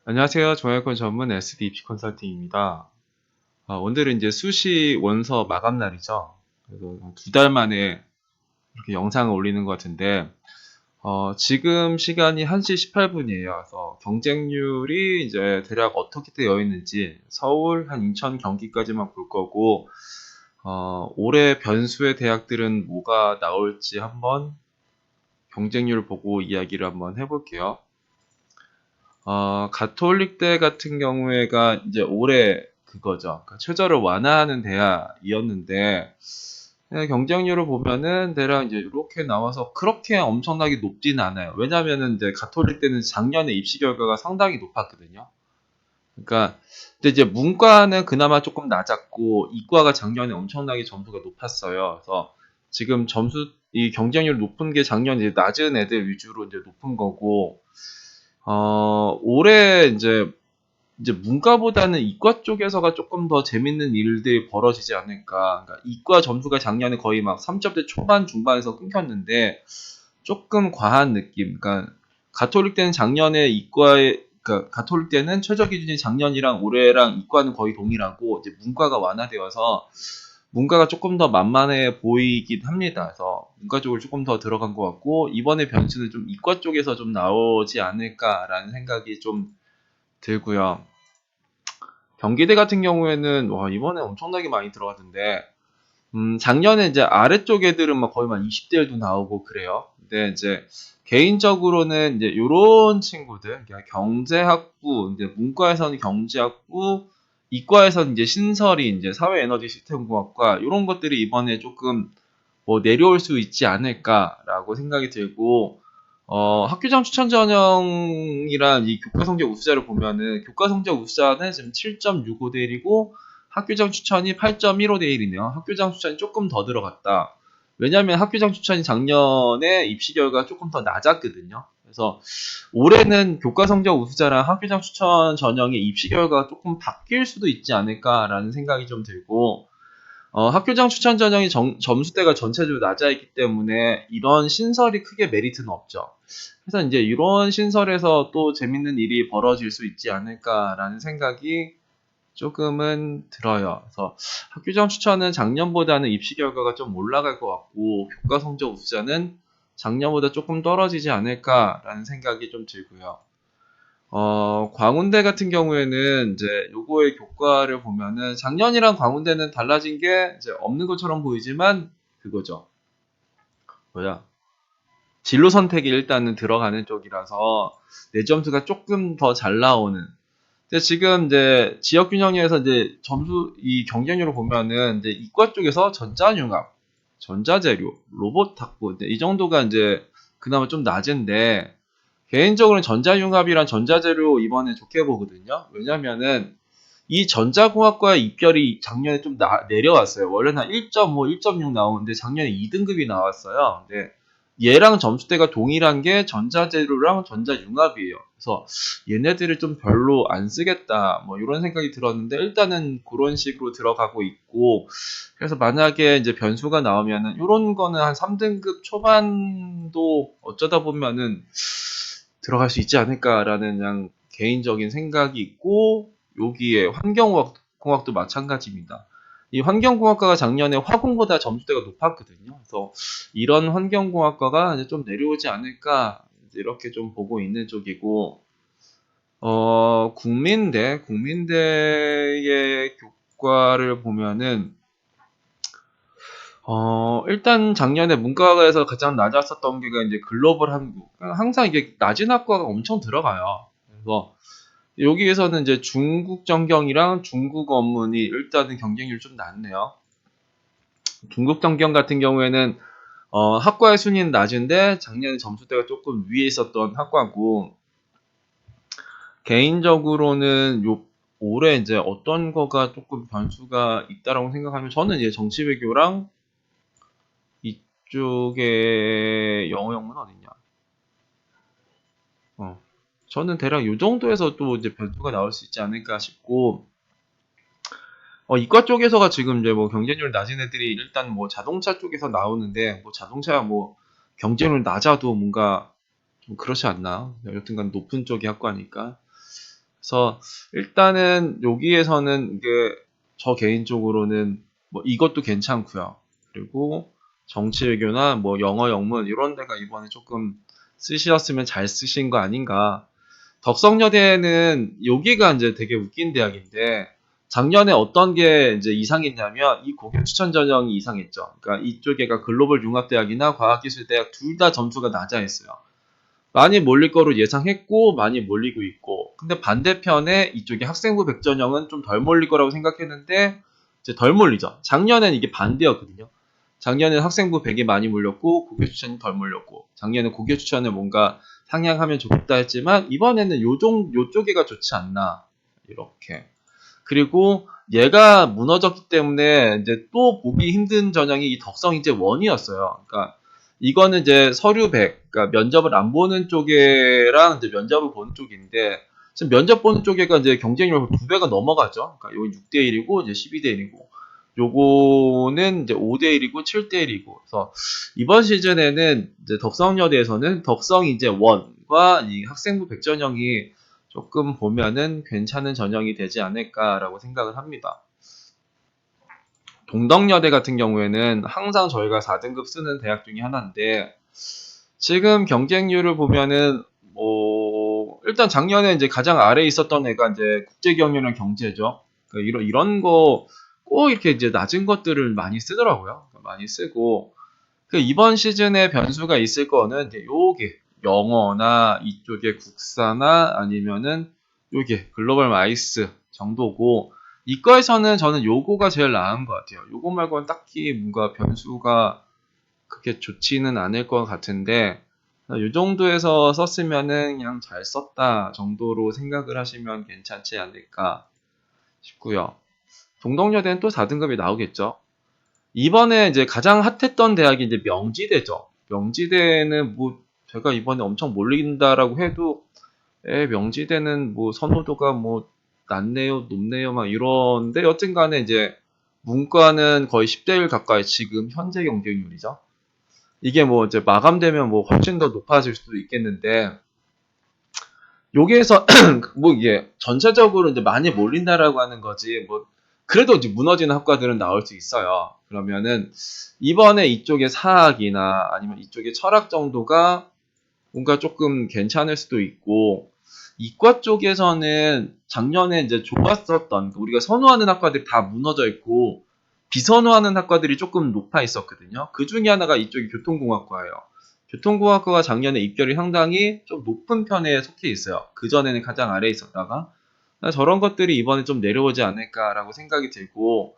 안녕하세요. 종합권 전문 SD입시 컨설팅입니다. 오늘은 이제 수시 원서 마감 날이죠. 그래서 2달 만에 이렇게 영상을 올리는 것 같은데, 지금 시간이 1시 18분이에요. 그래서 경쟁률이 이제 대략 어떻게 되어 있는지 서울, 한 인천, 경기까지만 볼 거고, 올해 변수의 대학들은 뭐가 나올지 한번 경쟁률 보고 이야기를 한번 해볼게요. 가톨릭대 같은 경우에가 이제 올해 그거죠. 그러니까 최저를 완화하는 대학이었는데, 경쟁률을 보면은 대략 이제 이렇게 나와서 그렇게 엄청나게 높지는 않아요. 왜냐면은 이제 가톨릭대는 작년에 입시 결과가 상당히 높았거든요. 그러니까 근데 이제 문과는 그나마 조금 낮았고 이과가 작년에 엄청나게 점수가 높았어요. 그래서 지금 이 경쟁률 높은 게 작년에 이제 낮은 애들 위주로 이제 높은 거고, 올해 이제 문과보다는 이과 쪽에서가 조금 더 재밌는 일들이 벌어지지 않을까. 그러니까 이과 점수가 작년에 거의 막 3점대 초반, 중반에서 끊겼는데 조금 과한 느낌. 그러니까 가톨릭 때는 작년에 그러니까 가톨릭 때는 최저 기준이 작년이랑 올해랑 이과는 거의 동일하고 이제 문과가 완화되어서 문과가 조금 더 만만해 보이긴 합니다. 그래서 문과 쪽으로 조금 더 들어간 것 같고 이번에 변수는 좀 이과 쪽에서 좀 나오지 않을까라는 생각이 좀 들고요. 경기대 같은 경우에는 와 이번에 엄청나게 많이 들어갔는데 작년에 이제 아래쪽 애들은 막 거의 막 20대들도 나오고 그래요. 근데 이제 개인적으로는 이제 요런 친구들, 그러니까 경제학부, 이제 문과에서는 경제학부, 이과에서는 이제 신설이 이제 사회에너지 시스템공학과 요런 것들이 이번에 조금 뭐 내려올 수 있지 않을까라고 생각이 들고, 학교장 추천 전형이란 이 교과 성적 우수자를 보면은 교과 성적 우수자는 지금 7.65대 1이고 학교장 추천이 8.15대 1이네요. 학교장 추천이 조금 더 들어갔다. 왜냐하면 학교장 추천이 작년에 입시 결과가 조금 더 낮았거든요. 그래서 올해는 교과 성적 우수자랑 학교장 추천 전형의 입시 결과가 조금 바뀔 수도 있지 않을까라는 생각이 좀 들고, 학교장 추천 전형이 점수대가 전체적으로 낮아 있기 때문에 이런 신설이 크게 메리트는 없죠. 그래서 이제 이런 신설에서 또 재밌는 일이 벌어질 수 있지 않을까라는 생각이 조금은 들어요. 그래서 학교장 추천은 작년보다는 입시 결과가 좀 올라갈 것 같고 교과 성적 우수자는 작년보다 조금 떨어지지 않을까라는 생각이 좀 들고요. 광운대 같은 경우에는 이제 요거의 교과를 보면은 작년이랑 광운대는 달라진 게 이제 없는 것처럼 보이지만 그거죠. 뭐야? 진로 선택이 일단은 들어가는 쪽이라서 내 점수가 조금 더 잘 나오는. 근데 지금 이제 지역균형에서 이제 이 경쟁률을 보면은 이제 이과 쪽에서 전자융합, 전자재료, 로봇 탁구 이 정도가 이제 그나마 좀 낮은데 개인적으로는 전자융합이랑 전자재료 이번에 좋게 보거든요. 왜냐면은 이 전자공학과의 입결이 작년에 좀 내려왔어요. 원래는 한 1.5, 1.6 나오는데 작년에 2등급이 나왔어요. 근데 얘랑 점수대가 동일한 게 전자재료랑 전자융합이에요. 그래서 얘네들을 좀 별로 안 쓰겠다. 뭐 이런 생각이 들었는데 일단은 그런 식으로 들어가고 있고, 그래서 만약에 이제 변수가 나오면은 이런 거는 한 3등급 초반도 어쩌다 보면은 들어갈 수 있지 않을까라는 그냥 개인적인 생각이 있고, 여기에 환경공학도 마찬가지입니다. 이 환경공학과가 작년에 화공보다 점수대가 높았거든요. 그래서 이런 환경공학과가 이제 좀 내려오지 않을까 이렇게 좀 보고 있는 쪽이고, 국민대의 교과를 보면은 일단 작년에 문과에서 가장 낮았었던 게 이제 글로벌 한국. 항상 이게 낮은 학과가 엄청 들어가요. 그래서 여기에서는 이제 중국 전경이랑 중국 어문이 일단은 경쟁률이 좀 낮네요. 중국 전경 같은 경우에는 학과의 순위는 낮은데 작년에 점수대가 조금 위에 있었던 학과고, 개인적으로는 올해 이제 어떤 거가 조금 변수가 있다라고 생각하면 저는 이제 정치외교랑 이쪽에 영어 영문 어딨냐? 어. 저는 대략 요 정도에서 또 이제 변수가 나올 수 있지 않을까 싶고, 이과 쪽에서가 지금 이제 뭐 경쟁률 낮은 애들이 일단 뭐 자동차 쪽에서 나오는데, 뭐 자동차 뭐 경쟁률 낮아도 뭔가 좀 그렇지 않나? 여튼간 높은 쪽의 학과니까. 그래서 일단은 여기에서는 이게 저 개인적으로는 뭐 이것도 괜찮고요. 그리고 정치 외교나 뭐 영어 영문 이런 데가 이번에 조금 쓰셨으면 잘 쓰신 거 아닌가. 덕성여대는 여기가 이제 되게 웃긴 대학인데 작년에 어떤 게 이제 이상했냐면 이 고교 추천 전형이 이상했죠. 그러니까 이쪽에가 글로벌 융합대학이나 과학기술대학 둘 다 점수가 낮아 있어요. 많이 몰릴 거로 예상했고 많이 몰리고 있고 근데 반대편에 이쪽에 학생부 백전형은 좀 덜 몰릴 거라고 생각했는데 이제 덜 몰리죠. 작년엔 이게 반대였거든요. 작년에는 학생부 100이 많이 몰렸고 고교 추천이 덜 몰렸고 작년에 고교 추천을 뭔가 상향하면 좋겠다 했지만 이번에는 요쪽에가 좋지 않나 이렇게. 그리고 얘가 무너졌기 때문에 이제 또 보기 힘든 전형이 이 덕성 이제 원이었어요. 그러니까 이거는 이제 서류 100, 그러니까 면접을 안 보는 쪽에랑 이제 면접을 보는 쪽인데 지금 면접 보는 쪽에가 이제 경쟁률 2배가 넘어가죠. 그러니까 이건 6대 1이고 이제 12대 1이고 요거는 이제 5대 1이고 7대 1이고 그래서 이번 시즌에는 이제 덕성여대에서는 덕성 이제 원과 이 학생부 백전형이 조금 보면은 괜찮은 전형이 되지 않을까라고 생각을 합니다. 동덕여대 같은 경우에는 항상 저희가 4등급 쓰는 대학 중에 하나인데 지금 경쟁률을 보면은 뭐 일단 작년에 이제 가장 아래에 있었던 애가 이제 국제경영이랑 경제죠. 그러니까 이런 거 꼭 이렇게 이제 낮은 것들을 많이 쓰더라고요. 많이 쓰고 그 이번 시즌에 변수가 있을 거는 이제 요게 영어나 이쪽에 국사나 아니면은 요게 글로벌 마이스 정도고 이과에서는 저는 요거가 제일 나은 것 같아요. 요거 말고는 딱히 뭔가 변수가 그렇게 좋지는 않을 것 같은데 요 정도에서 썼으면은 그냥 잘 썼다 정도로 생각을 하시면 괜찮지 않을까 싶고요. 동덕여대는 또 4등급이 나오겠죠. 이번에 이제 가장 핫했던 대학이 이제 명지대죠. 명지대는 뭐 제가 이번에 엄청 몰린다라고 해도 명지대는 뭐 선호도가 뭐 낮네요, 높네요 막 이런데 여튼 간에 이제 문과는 거의 10대 1 가까이 지금 현재 경쟁률이죠. 이게 뭐 이제 마감되면 뭐 훨씬 더 높아질 수도 있겠는데 여기에서 뭐 이게 전체적으로 이제 많이 몰린다라고 하는 거지 뭐 그래도 이제 무너지는 학과들은 나올 수 있어요. 그러면은 이번에 이쪽에 사학이나 아니면 이쪽에 철학 정도가 뭔가 조금 괜찮을 수도 있고 이과 쪽에서는 작년에 이제 좋았었던 우리가 선호하는 학과들이 다 무너져 있고 비선호하는 학과들이 조금 높아 있었거든요. 그 중에 하나가 이쪽이 교통공학과예요. 교통공학과가 작년에 입결이 상당히 좀 높은 편에 속해 있어요. 그전에는 가장 아래에 있었다가 저런 것들이 이번에 좀 내려오지 않을까라고 생각이 들고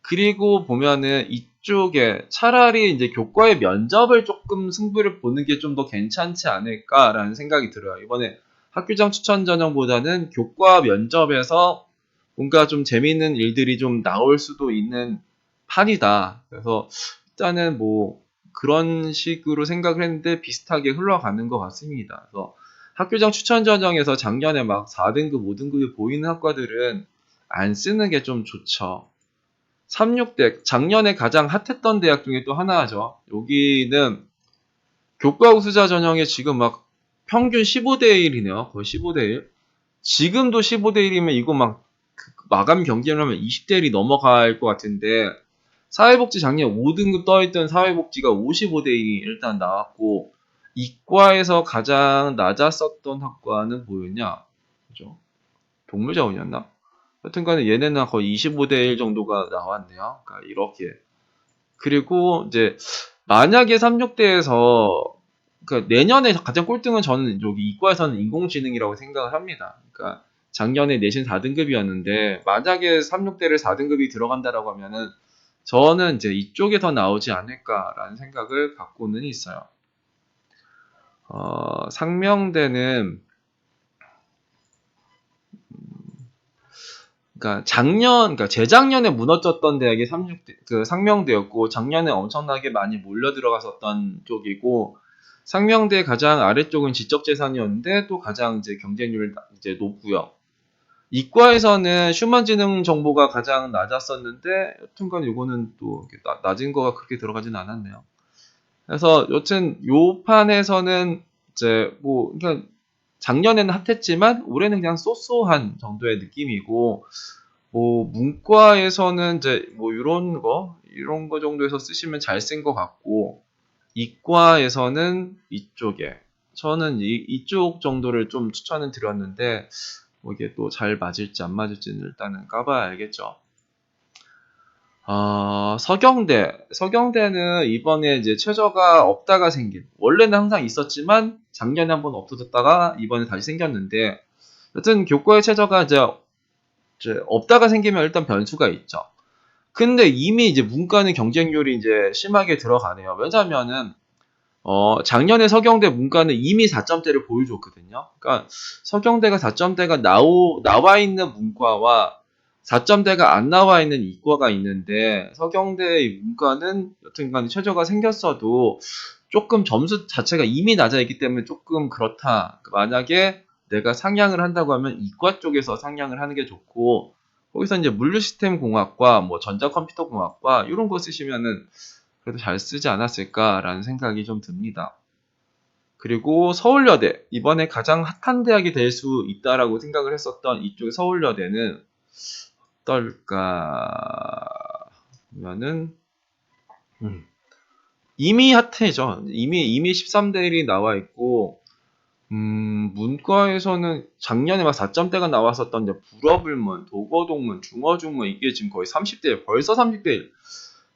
그리고 보면은 이쪽에 차라리 이제 교과의 면접을 조금 승부를 보는 게 좀 더 괜찮지 않을까라는 생각이 들어요. 이번에 학교장 추천 전형보다는 교과 면접에서 뭔가 좀 재미있는 일들이 좀 나올 수도 있는 판이다. 그래서 일단은 뭐 그런 식으로 생각을 했는데 비슷하게 흘러가는 것 같습니다. 그래서 학교장 추천 전형에서 작년에 막 4등급, 5등급이 보이는 학과들은 안 쓰는 게 좀 좋죠. 36대 작년에 가장 핫했던 대학 중에 또 하나죠. 여기는 교과 우수자 전형에 지금 막 평균 15대 1이네요. 거의 15대 1. 지금도 15대 1이면 이거 막 마감 경쟁을 하면 20대 1이 넘어갈 것 같은데 사회복지 작년 5등급 떠있던 사회복지가 55대 1이 일단 나왔고 이과에서 가장 낮았었던 학과는 뭐였냐? 그죠? 동물자원이었나? 하여튼간에 얘네는 거의 25대 1 정도가 나왔네요. 그러니까 이렇게. 그리고 이제 만약에 36대에서 그러니까 내년에 가장 꼴등은 저는 여기 이과에서는 인공지능이라고 생각을 합니다. 그러니까 작년에 내신 4등급이었는데 만약에 36대를 4등급이 들어간다라고 하면은 저는 이제 이쪽에 더 나오지 않을까라는 생각을 갖고는 있어요. 상명대는 그러니까 재작년에 무너졌던 대학이 그 상명대였고 작년에 엄청나게 많이 몰려 들어갔었던 쪽이고 상명대 가장 아래쪽은 지적재산이었는데 또 가장 이제 경쟁률 이제 높고요. 이과에서는 휴먼지능 정보가 가장 낮았었는데 여튼간 이거는 또 낮은 거가 그렇게 들어가진 않았네요. 그래서 여튼 요 판에서는 이제 뭐 그러니까 작년에는 핫했지만 올해는 그냥 쏘쏘한 정도의 느낌이고, 뭐 문과에서는 이제 뭐 이런 거 정도에서 쓰시면 잘 쓴 것 같고, 이과에서는 이쪽에 저는 이쪽 정도를 좀 추천을 드렸는데, 뭐 이게 또 잘 맞을지 안 맞을지는 일단은 까봐야 알겠죠. 서경대는 이번에 이제 최저가 없다가 생긴, 원래는 항상 있었지만 작년에 한번 없어졌다가 이번에 다시 생겼는데, 여튼 교과의 최저가 이제 없다가 생기면 일단 변수가 있죠. 근데 이미 이제 문과는 경쟁률이 이제 심하게 들어가네요. 왜냐면은 작년에 서경대 문과는 이미 4점대를 보여줬거든요. 그러니까 서경대가 4점대가 나와 있는 문과와 4점대가 안 나와 있는 이과가 있는데, 서경대의 문과는 여튼간 최저가 생겼어도 조금 점수 자체가 이미 낮아 있기 때문에 조금 그렇다. 만약에 내가 상향을 한다고 하면 이과 쪽에서 상향을 하는 게 좋고, 거기서 이제 물류시스템공학과, 뭐 전자컴퓨터공학과 이런 거 쓰시면은 그래도 잘 쓰지 않았을까라는 생각이 좀 듭니다. 그리고 서울여대, 이번에 가장 핫한 대학이 될 수 있다라고 생각을 했었던 이쪽 서울여대는 어떨까 보면은 이미 핫해져. 이미 13대 1이 나와 있고, 문과에서는 작년에 막 4점대가 나왔었던 이제 불어불문, 도거동문, 중어중문, 이게 지금 거의 30대 1, 벌써 30대 1.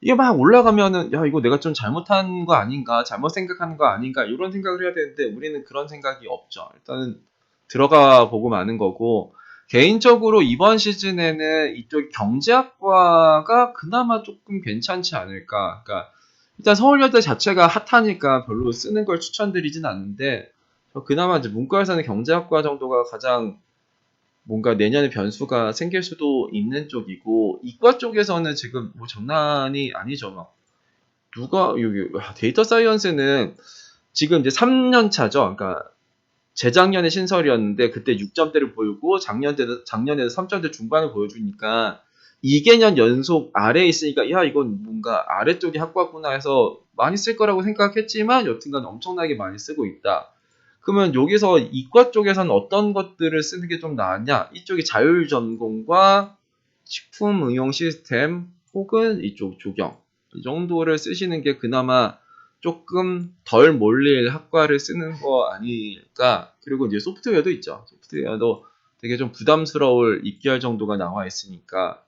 이게 막 올라가면은, 야, 이거 내가 좀 잘못한 거 아닌가, 잘못 생각하는 거 아닌가, 이런 생각을 해야 되는데, 우리는 그런 생각이 없죠. 일단은 들어가 보고 마는 거고, 개인적으로 이번 시즌에는 이쪽 경제학과가 그나마 조금 괜찮지 않을까. 그러니까 일단 서울여대 자체가 핫하니까 별로 쓰는 걸 추천드리진 않는데, 그나마 이제 문과에서는 경제학과 정도가 가장 뭔가 내년에 변수가 생길 수도 있는 쪽이고, 이과 쪽에서는 지금 뭐 장난이 아니죠. 막 여기 데이터 사이언스는 지금 이제 3년 차죠. 그러니까 재작년에 신설이었는데 그때 6점대를 보이고, 작년에는 3점대 중반을 보여주니까 2개년 연속 아래에 있으니까, 야, 이건 뭔가 아래쪽이 학과구나 해서 많이 쓸 거라고 생각했지만 여튼간 엄청나게 많이 쓰고 있다. 그러면 여기서 이과 쪽에서는 어떤 것들을 쓰는 게 좀 나았냐? 이쪽이 자율전공과 식품응용 시스템 혹은 이쪽 조경, 이 정도를 쓰시는 게 그나마 조금 덜 몰릴 학과를 쓰는 거 아닐까. 그리고 이제 소프트웨어도 있죠. 소프트웨어도 되게 좀 부담스러울 입결 정도가 나와 있으니까.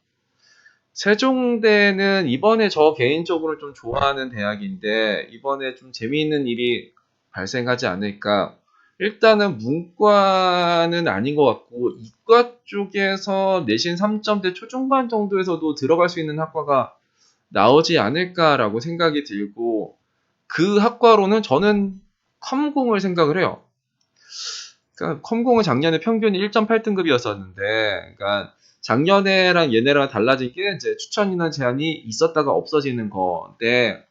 세종대는 이번에 저 개인적으로 좀 좋아하는 대학인데, 이번에 좀 재미있는 일이 발생하지 않을까. 일단은 문과는 아닌 것 같고, 이과 쪽에서 내신 3점대 초중반 정도에서도 들어갈 수 있는 학과가 나오지 않을까라고 생각이 들고, 그 학과로는 저는 컴공을 생각을 해요. 그러니까 컴공은 작년에 평균이 1.8등급이었었는데, 그러니까 작년에랑 얘네랑 달라진 게 이제 추천 인원 제한이 있었다가 없어지는 건데,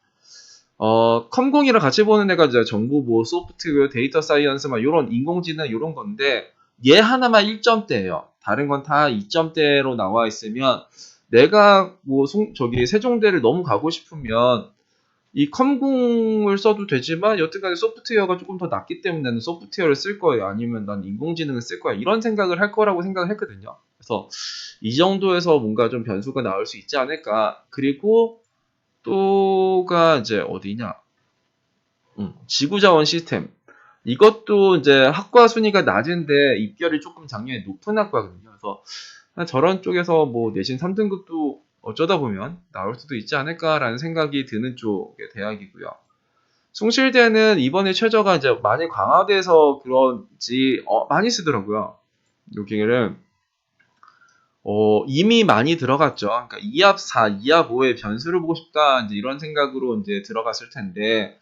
컴공이랑 같이 보는 애가 이제 정보 보호, 소프트웨어, 데이터 사이언스, 막 이런 인공지능 이런 건데, 얘 하나만 1점대예요. 다른 건 다 2점대로 나와 있으면, 내가 뭐 세종대를 너무 가고 싶으면 이 컴공을 써도 되지만 여태까지 소프트웨어가 조금 더 낫기 때문에 나는 소프트웨어를 쓸 거예요. 아니면 난 인공지능을 쓸 거야. 이런 생각을 할 거라고 생각을 했거든요. 그래서 이 정도에서 뭔가 좀 변수가 나올 수 있지 않을까. 그리고 또가 이제 어디냐? 지구자원 시스템. 이것도 이제 학과 순위가 낮은데 입결이 조금 작년에 높은 학과거든요. 그래서 저런 쪽에서 뭐 내신 3등급도 어쩌다 보면 나올 수도 있지 않을까라는 생각이 드는 쪽의 대학이고요. 숭실대는 이번에 최저가 이제 많이 강화돼서 그런지 많이 쓰더라고요. 여기를 이미 많이 들어갔죠. 그러니까 2합 4, 2합 5의 변수를 보고 싶다, 이제 이런 생각으로 이제 들어갔을 텐데,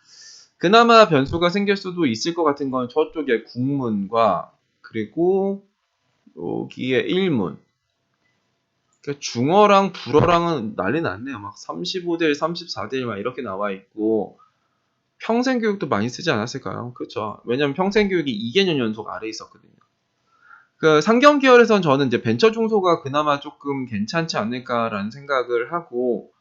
그나마 변수가 생길 수도 있을 것 같은 건 저쪽에 국문과, 그리고 여기에 일문. 그러니까 중어랑 불어랑은 난리 났네요. 막 35대 1, 34대 1 막 이렇게 나와 있고, 평생교육도 많이 쓰지 않았을까요? 그렇죠. 왜냐면 평생교육이 2개년 연속 아래 있었거든요. 그 상경 계열에선 저는 이제 벤처 중소가 그나마 조금 괜찮지 않을까라는 생각을 하고,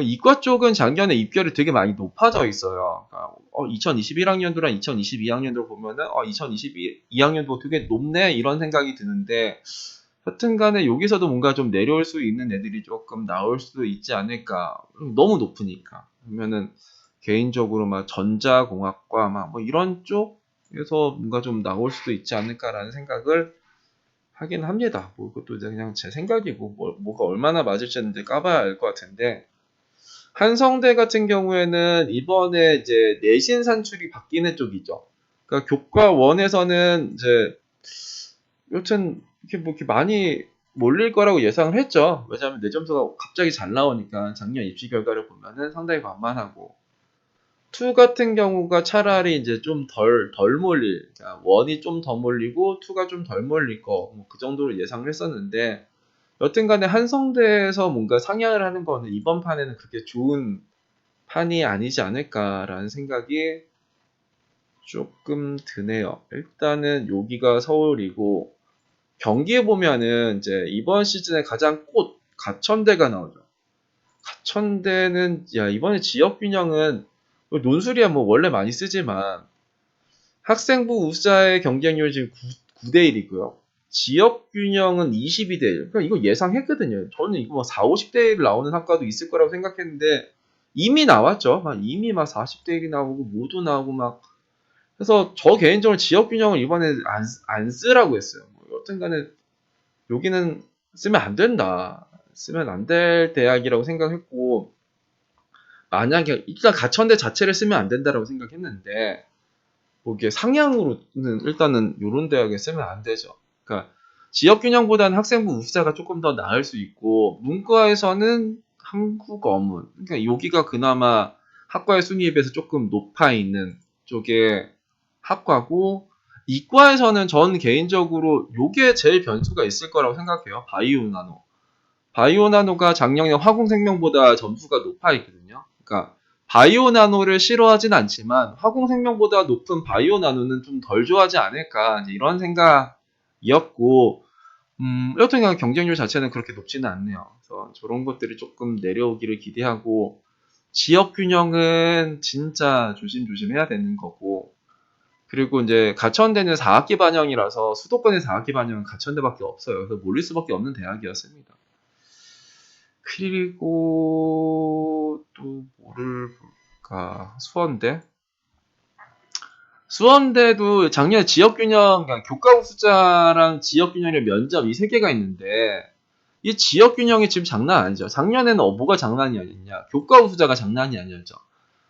이과 쪽은 작년에 입결이 되게 많이 높아져 있어요. 2021학년도랑 2022학년도 보면은 2022학년도 되게 높네 이런 생각이 드는데 하여튼간에 여기서도 뭔가 좀 내려올 수 있는 애들이 조금 나올 수도 있지 않을까. 너무 높으니까. 그러면은 개인적으로 막 전자공학과 막 뭐 이런 쪽에서 뭔가 좀 나올 수도 있지 않을까라는 생각을 하긴 합니다. 뭐 그것도 그냥 제 생각이고 뭐가 얼마나 맞을지는 이제 까봐야 알 것 같은데 한성대 같은 경우에는 이번에 이제 내신 산출이 바뀌는 쪽이죠. 그러니까 교과 1에서는 이제 여튼 이렇게 많이 몰릴 거라고 예상을 했죠. 왜냐하면 내 점수가 갑자기 잘 나오니까 작년 입시 결과를 보면은 상당히 만만하고 2 같은 경우가 차라리 이제 좀 덜 몰릴, 그러니까 1이 좀 더 몰리고 2가 좀 덜 몰릴 거, 뭐 그 정도로 예상을 했었는데 여튼간에 한성대에서 뭔가 상향을 하는 거는 이번 판에는 그렇게 좋은 판이 아니지 않을까라는 생각이 조금 드네요. 일단은 여기가 서울이고 경기에 보면은 이제 이번 시즌에 가장 꽃 가천대가 나오죠. 가천대는 이번에 지역 균형은 논술이야 뭐 원래 많이 쓰지만 학생부 우수자의 경쟁률 지금 9대 1이고요. 지역 균형은 22대 1. 그러니까 이거 예상했거든요. 저는 이거 뭐 4, 50대 1 나오는 학과도 있을 거라고 생각했는데 이미 나왔죠. 이미 막 40대 1이 나오고 모두 나오고 막 그래서 저 개인적으로 지역 균형을 이번에 안 쓰라고 했어요. 뭐 여튼간에 여기는 쓰면 안 된다. 쓰면 안 될 대학이라고 생각했고 만약에 일단 가천대 자체를 쓰면 안 된다라고 생각했는데 뭐 이게 상향으로는 일단은 이런 대학에 쓰면 안 되죠. 그러니까 지역 균형보다는 학생부 우수자가 조금 더 나을 수 있고 문과에서는 한국어문 그러니까 여기가 그나마 학과의 순위에 비해서 조금 높아 있는 쪽의 학과고 이과에서는 전 개인적으로 요게 제일 변수가 있을 거라고 생각해요. 바이오 나노. 바이오 나노가 작년에 화공생명보다 점수가 높아 있거든요. 그러니까 바이오 나노를 싫어하진 않지만 화공생명보다 높은 바이오 나노는 좀 덜 좋아하지 않을까 이런 생각이었고 여튼 그냥 경쟁률 자체는 그렇게 높지는 않네요. 그래서 저런 것들이 조금 내려오기를 기대하고 지역 균형은 진짜 조심조심 해야 되는 거고 그리고 이제 가천대는 4학기 반영이라서 수도권의 4학기 반영은 가천대밖에 없어요. 그래서 몰릴 수밖에 없는 대학이었습니다. 그리고 또 뭐를 볼까? 수원대? 수원대도 작년에 지역균형, 그러니까 교과국 숫자랑 지역균형의 면접 이 세 개가 있는데 이 지역균형이 지금 장난 아니죠. 작년에는 뭐가 장난이 아니냐? 교과국 숫자가 장난이 아니었죠.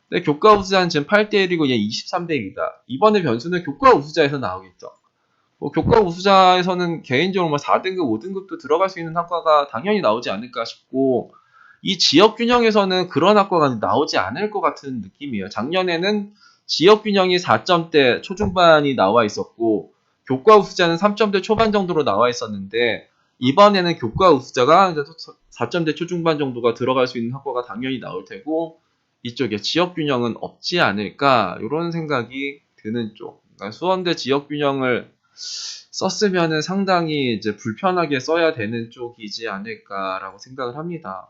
근데 교과국 숫자는 지금 8대 1이고 얘 23대 1이다. 이번에 변수는 교과국 숫자에서 나오겠죠. 교과 우수자에서는 개인적으로 4등급, 5등급도 들어갈 수 있는 학과가 당연히 나오지 않을까 싶고 이 지역 균형에서는 그런 학과가 나오지 않을 것 같은 느낌이에요. 작년에는 지역 균형이 4점대 초중반이 나와 있었고 교과 우수자는 3점대 초반 정도로 나와 있었는데 이번에는 교과 우수자가 4점대 초중반 정도가 들어갈 수 있는 학과가 당연히 나올 테고 이쪽에 지역 균형은 없지 않을까 이런 생각이 드는 쪽. 그러니까 수원대 지역 균형을 썼으면은 상당히 이제 불편하게 써야 되는 쪽이지 않을까라고 생각을 합니다.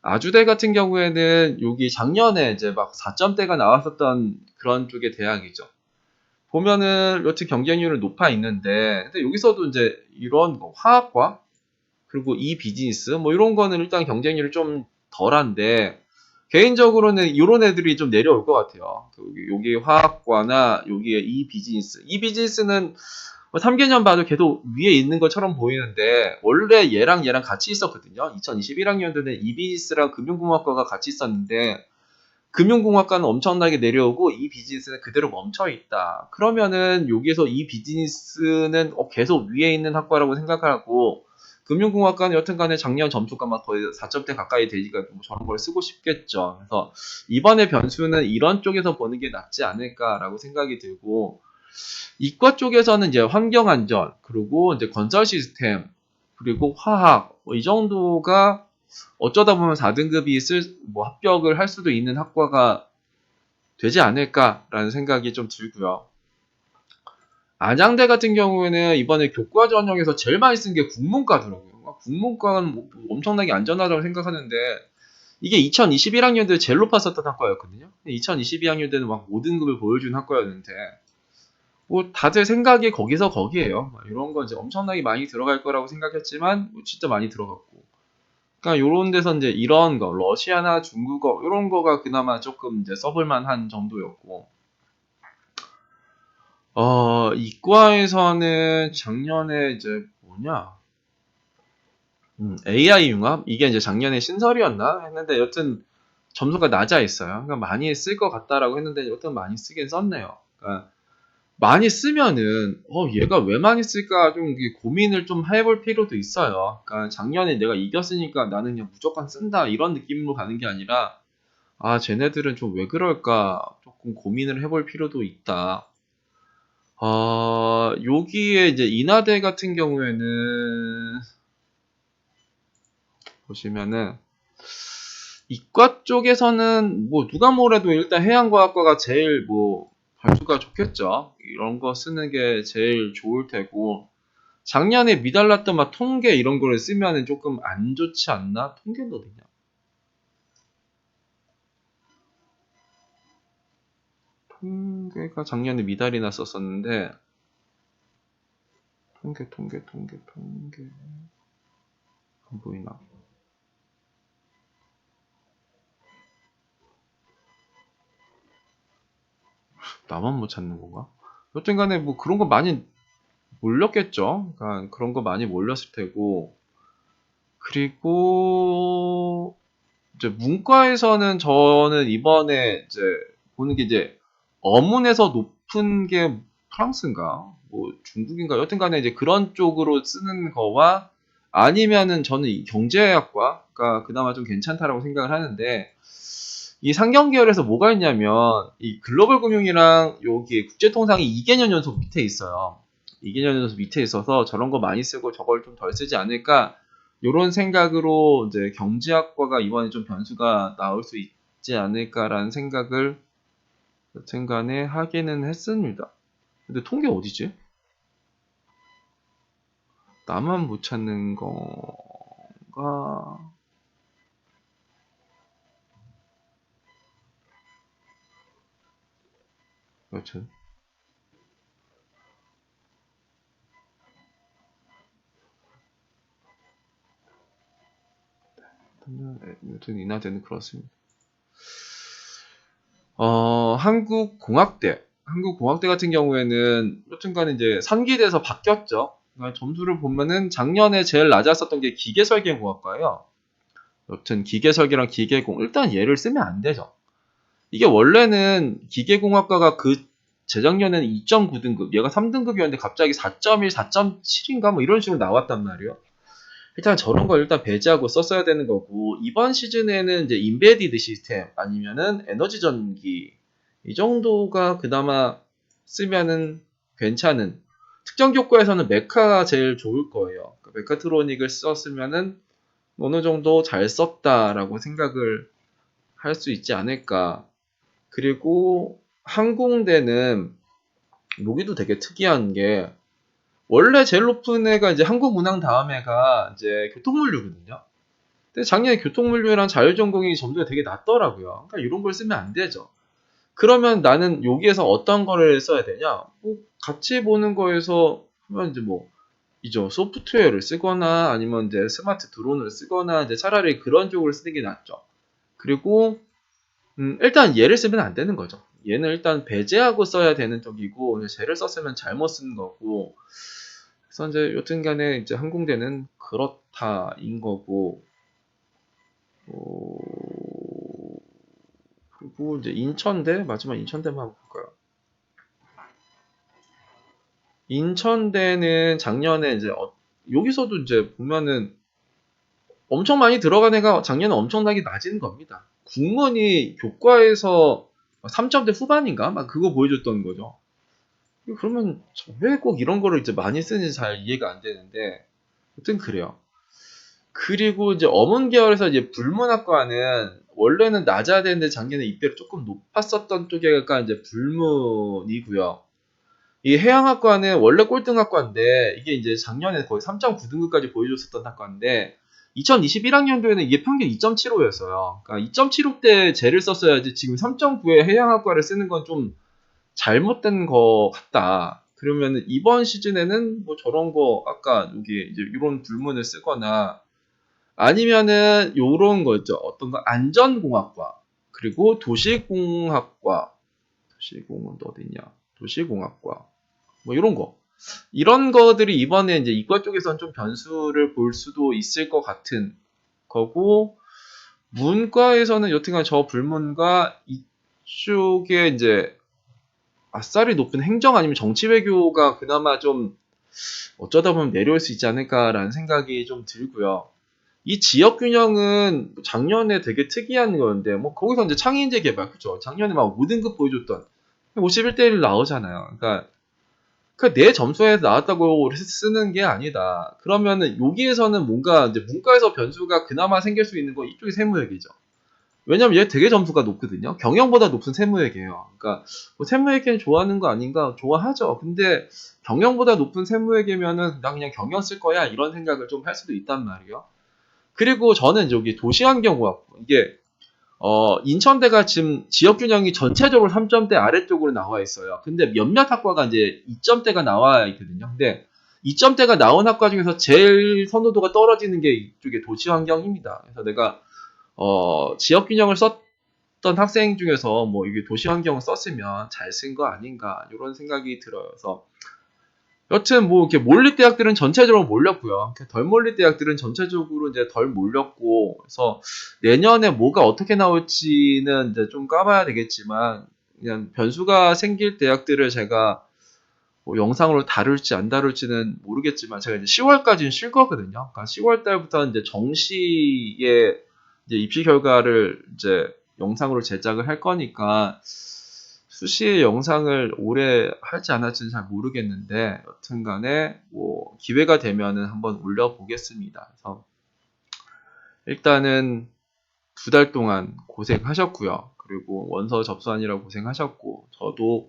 아주대 같은 경우에는 여기 작년에 이제 막 4점대가 나왔었던 그런 쪽의 대학이죠. 보면은 여튼 경쟁률은 높아 있는데, 근데 여기서도 이제 이런 화학과 그리고 이 비즈니스 뭐 이런 거는 일단 경쟁률이 좀 덜한데 개인적으로는 이런 애들이 좀 내려올 것 같아요. 여기 화학과나 여기에 이 비즈니스는 3개년 봐도 계속 위에 있는 것처럼 보이는데 원래 얘랑 같이 있었거든요. 2021학년도에 이비지스랑 금융공학과가 같이 있었는데 금융공학과는 엄청나게 내려오고 이 비즈니스는 그대로 멈춰 있다. 그러면은 여기에서 이 비즈니스는 계속 위에 있는 학과라고 생각하고 금융공학과는 여튼간에 작년 점수가 막 거의 4점대 가까이 되니까 뭐 저런 걸 쓰고 싶겠죠. 그래서 이번에 변수는 이런 쪽에서 보는 게 낫지 않을까라고 생각이 들고 이과 쪽에서는 이제 환경안전, 그리고 이제 건설 시스템, 그리고 화학, 이 정도가 어쩌다 보면 4등급이 합격을 할 수도 있는 학과가 되지 않을까라는 생각이 좀 들고요. 안양대 같은 경우에는 이번에 교과 전형에서 제일 많이 쓴 게 국문과더라고요. 국문과는 엄청나게 안전하다고 생각하는데 이게 2021학년도에 제일 높았었던 학과였거든요. 2022학년도에는 막 5등급을 보여준 학과였는데 뭐 다들 생각이 거기서 거기에요. 이런 거 이제 엄청나게 많이 들어갈 거라고 생각했지만 뭐 진짜 많이 들어갔고. 그러니까 요런 데서 이제 이런 거 러시아나 중국어 이런 거가 그나마 조금 이제 써볼 만한 정도였고. 이과에서는 작년에 이제 뭐냐? AI 융합? 이게 이제 작년에 신설이었나? 했는데 여튼 점수가 낮아 있어요. 그러니까 많이 쓸 것 같다라고 했는데 여튼 많이 쓰긴 썼네요. 그러니까 많이 쓰면은 얘가 왜 많이 쓸까 좀 고민을 좀 해볼 필요도 있어요. 그러니까 작년에 내가 이겼으니까 나는 그냥 무조건 쓴다 이런 느낌으로 가는 게 아니라 쟤네들은 좀 왜 그럴까 조금 고민을 해볼 필요도 있다. 여기에 이제 인하대 같은 경우에는 보시면은 이과 쪽에서는 뭐 누가 뭐래도 일단 해양과학과가 제일 뭐 발수가 좋겠죠. 이런 거 쓰는 게 제일 좋을 테고 작년에 미달랐던 막 통계 이런 거를 쓰면은 조금 안 좋지 않나? 통계는 어디냐? 통계가 작년에 미달이 났었었는데 통계 안 보이나? 나만 못 찾는 건가? 여튼 간에 뭐 그런 거 많이 몰렸겠죠. 그러니까 그런 거 많이 몰렸을 테고. 그리고 이제 문과에서는 저는 이번에 이제 보는 게 이제 어문에서 높은 게 프랑스인가? 뭐 중국인가? 여튼 간에 이제 그런 쪽으로 쓰는 거와 아니면은 저는 이 경제학과가 그나마 좀 괜찮다라고 생각을 하는데 이 상경 계열에서 뭐가 있냐면 이 글로벌 금융이랑 여기 국제통상이 2개년 연속 밑에 있어요. 2개년 연속 밑에 있어서 저런 거 많이 쓰고 저걸 좀 덜 쓰지 않을까 요런 생각으로 이제 경제학과가 이번에 좀 변수가 나올 수 있지 않을까라는 생각을 여튼간에 하기는 했습니다. 근데 통계 어디지? 나만 못 찾는 건가? 여튼 여튼 인하대는 그렇습니다. 한국공학대 같은 경우에는 여튼간에 이제 상기돼서 바뀌었죠. 그러니까 점수를 보면은 작년에 제일 낮았었던 게 기계설계공학과예요. 여튼 기계설계랑 기계공 일단 얘를 쓰면 안 되죠. 이게 원래는 기계공학과가 그 재작년에는 2.9등급, 얘가 3등급이었는데 갑자기 4.1, 4.7인가 뭐 이런 식으로 나왔단 말이에요. 일단 저런 걸 일단 배제하고 썼어야 되는 거고 이번 시즌에는 이제 인베디드 시스템 아니면은 에너지 전기 이 정도가 그나마 쓰면은 괜찮은 특정 교과에서는 메카가 제일 좋을 거예요. 메카트로닉을 썼으면은 어느 정도 잘 썼다라고 생각을 할 수 있지 않을까. 그리고 항공대는 여기도 되게 특이한 게 원래 제일 높은 애가 이제 항공운항 다음 애가 이제 교통물류거든요. 근데 작년에 교통물류랑 자율전공이 점수가 되게 낮더라고요. 그러니까 이런 걸 쓰면 안 되죠. 그러면 나는 여기에서 어떤 거를 써야 되냐? 뭐 같이 보는 거에서 하면 이제 뭐 이죠 소프트웨어를 쓰거나 아니면 이제 스마트 드론을 쓰거나 이제 차라리 그런 쪽을 쓰는 게 낫죠. 그리고 일단 얘를 쓰면 안 되는 거죠. 얘는 일단 배제하고 써야 되는 쪽이고 쟤를 썼으면 잘못 쓴 거고 그래서 이제 여튼간에 이제 항공대는 그렇다인 거고 어, 그리고 이제 인천대 마지막 인천대만 한번 볼까요? 인천대는 작년에 이제 여기서도 이제 보면은 엄청 많이 들어간 애가 작년에 엄청나게 낮은 겁니다. 국문이 교과에서 3점대 후반인가? 막 그거 보여줬던 거죠. 그러면 왜 꼭 이런 거를 이제 많이 쓰는지 잘 이해가 안 되는데, 아무튼 그래요. 그리고 이제 어문 계열에서 이제 불문학과는 원래는 낮아야 되는데 작년에 입대를 조금 높았었던 쪽에가 이제 불문이고요. 이 해양학과는 원래 꼴등학과인데 이게 이제 작년에 거의 3.9등급까지 보여줬었던 학과인데 2021학년도에는 이게 평균 2.75였어요. 그러니까 2.76대 제를 썼어야지 지금 3.9에 해양학과를 쓰는 건 좀 잘못된 것 같다. 그러면 이번 시즌에는 뭐 저런 거 아까 여기 이제 이런 불문을 쓰거나 아니면은 요런 거 있죠. 어떤 거 안전공학과 그리고 도시공학과 도시공은 또 어디 있냐? 도시공학과 뭐 이런 거 이런 거들이 이번에 이제 이과 쪽에서는 좀 변수를 볼 수도 있을 것 같은 거고 문과에서는 여튼간 저 불문과 이쪽에 이제 아싸리 높은 행정 아니면 정치 외교가 그나마 좀 어쩌다 보면 내려올 수 있지 않을까라는 생각이 좀 들고요. 이 지역 균형은 작년에 되게 특이한 건데, 뭐, 거기서 이제 창의인재 개발, 그죠? 작년에 막 5등급 보여줬던 51대 1 나오잖아요. 그러니까, 내 점수에서 나왔다고 쓰는 게 아니다. 그러면은 여기에서는 뭔가 이제 문과에서 변수가 그나마 생길 수 있는 건 이쪽이 세무회계죠. 왜냐면 얘 되게 점수가 높거든요. 경영보다 높은 세무회계예요. 그러니까 뭐 세무회계는 좋아하는 거 아닌가? 좋아하죠. 근데 경영보다 높은 세무회계면은 나 그냥 경영 쓸 거야 이런 생각을 좀 할 수도 있단 말이에요. 그리고 저는 여기 도시환경공학부 이게 인천대가 지금 지역균형이 전체적으로 3점대 아래쪽으로 나와 있어요. 근데 몇몇 학과가 이제 2점대가 나와 있거든요. 근데 2점대가 나온 학과 중에서 제일 선호도가 떨어지는 게 이쪽에 도시환경입니다. 그래서 내가 지역균형을 썼던 학생 중에서 뭐 이게 도시환경을 썼으면 잘 쓴 거 아닌가 이런 생각이 들어요. 그래서 여튼 뭐 이렇게 몰릴 대학들은 전체적으로 몰렸고요. 덜 몰릴 대학들은 전체적으로 이제 덜 몰렸고, 그래서 내년에 뭐가 어떻게 나올지는 이제 좀 까봐야 되겠지만, 그냥 변수가 생길 대학들을 제가 뭐 영상으로 다룰지 안 다룰지는 모르겠지만, 제가 이제 10월까지는 쉴 거거든요. 그러니까 10월 달부터 이제 정시에 이제 입시 결과를 이제 영상으로 제작을 할 거니까, 수시의 영상을 올해 할지 안 할지는 잘 모르겠는데 여튼 간에 뭐 기회가 되면은 한번 올려보겠습니다. 그래서 일단은 2달 동안 고생하셨고요. 그리고 원서 접수하느라고 고생하셨고 저도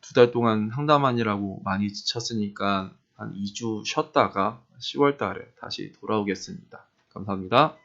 2달 동안 상담하느라고 많이 지쳤으니까 한 2주 쉬었다가 10월 달에 다시 돌아오겠습니다. 감사합니다.